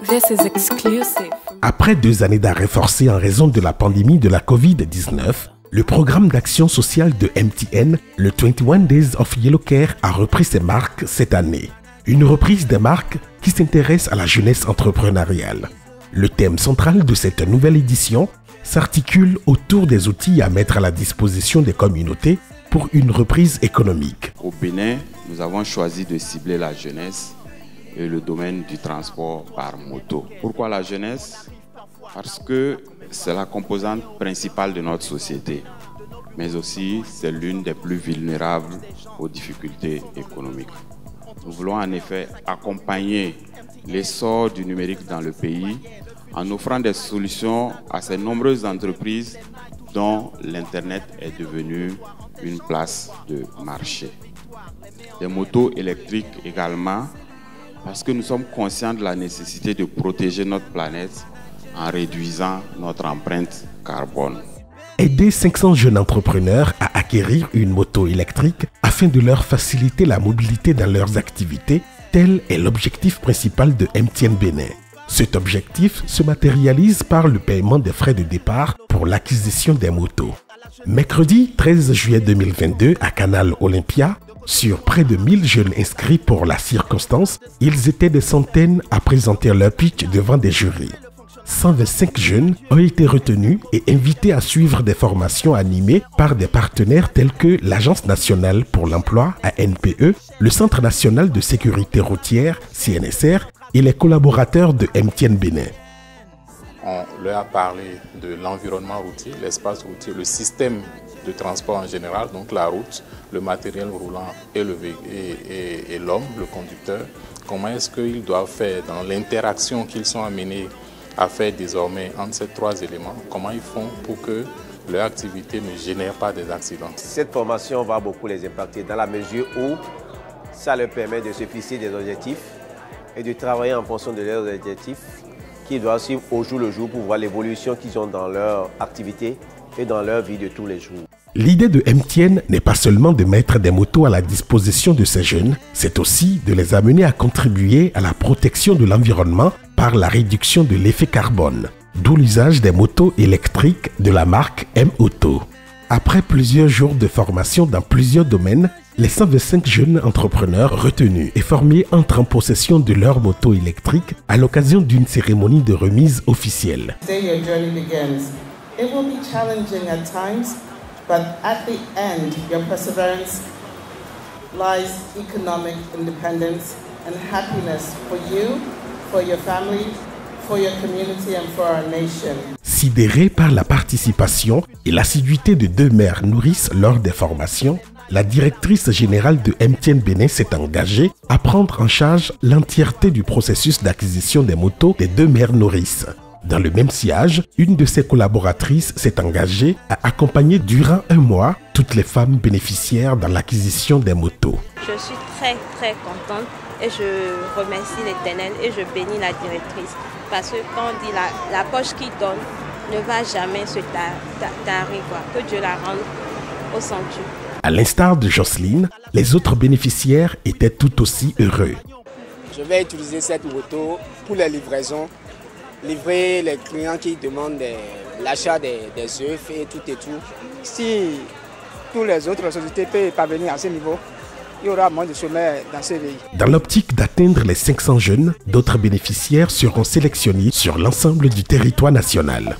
This is exclusive. Après 2 années d'arrêt forcé en raison de la pandémie de la COVID-19, le programme d'action sociale de MTN, le 21 Days of Yellow Care, a repris ses marques cette année. Une reprise des marques qui s'intéresse à la jeunesse entrepreneuriale. Le thème central de cette nouvelle édition s'articule autour des outils à mettre à la disposition des communautés pour une reprise économique. Au Bénin, nous avons choisi de cibler la jeunesse et le domaine du transport par moto. Pourquoi la jeunesse? Parce que c'est la composante principale de notre société, mais aussi c'est l'une des plus vulnérables aux difficultés économiques. Nous voulons en effet accompagner l'essor du numérique dans le pays en offrant des solutions à ces nombreuses entreprises dont l'Internet est devenu une place de marché. Des motos électriques également, parce que nous sommes conscients de la nécessité de protéger notre planète en réduisant notre empreinte carbone. Aider 500 jeunes entrepreneurs à acquérir une moto électrique afin de leur faciliter la mobilité dans leurs activités, tel est l'objectif principal de MTN Bénin. Cet objectif se matérialise par le paiement des frais de départ pour l'acquisition des motos. Mercredi 13 juillet 2022 à Canal Olympia, sur près de 1000 jeunes inscrits pour la circonstance, ils étaient des centaines à présenter leur pitch devant des jurys. 125 jeunes ont été retenus et invités à suivre des formations animées par des partenaires tels que l'Agence nationale pour l'emploi, ANPE, le Centre national de sécurité routière, CNSR, et les collaborateurs de MTN Bénin. On leur a parlé de l'environnement routier, l'espace routier, le système de transport en général, donc la route, le matériel roulant et l'homme, le conducteur. Comment est-ce qu'ils doivent faire dans l'interaction qu'ils sont amenés à faire désormais entre ces 3 éléments? Comment ils font pour que leur activité ne génère pas des accidents? Cette formation va beaucoup les impacter dans la mesure où ça leur permet de se fixer des objectifs et de travailler en fonction de leurs objectifs qu'ils doivent suivre au jour le jour pour voir l'évolution qu'ils ont dans leur activité et dans leur vie de tous les jours. L'idée de MTN n'est pas seulement de mettre des motos à la disposition de ces jeunes, c'est aussi de les amener à contribuer à la protection de l'environnement par la réduction de l'effet carbone, d'où l'usage des motos électriques de la marque M-Auto. Après plusieurs jours de formation dans plusieurs domaines, les 125 jeunes entrepreneurs retenus et formés entrent en possession de leur moto électrique à l'occasion d'une cérémonie de remise officielle. It will be challenging at times, but at the end, your perseverance lies economic independence and happiness for you, for your family, for your community and for our nation. Sidérée par la participation et l'assiduité de 2 mères nourrices lors des formations, la directrice générale de MTN Bénin s'est engagée à prendre en charge l'entièreté du processus d'acquisition des motos des 2 mères nourrices. Dans le même sillage, une de ses collaboratrices s'est engagée à accompagner durant 1 mois toutes les femmes bénéficiaires dans l'acquisition des motos. Je suis très contente et je remercie l'Éternel et je bénis la directrice parce que quand on dit la poche qui donne ne va jamais se tarir, que Dieu la rende au centuple. À l'instar de Jocelyne, les autres bénéficiaires étaient tout aussi heureux. Je vais utiliser cette moto pour les livraisons. Livrer les clients qui demandent l'achat des œufs et tout. Si toutes les autres sociétés peuvent parvenir à ce niveau, il y aura moins de chômeurs dans ce pays. Dans l'optique d'atteindre les 500 jeunes, d'autres bénéficiaires seront sélectionnés sur l'ensemble du territoire national.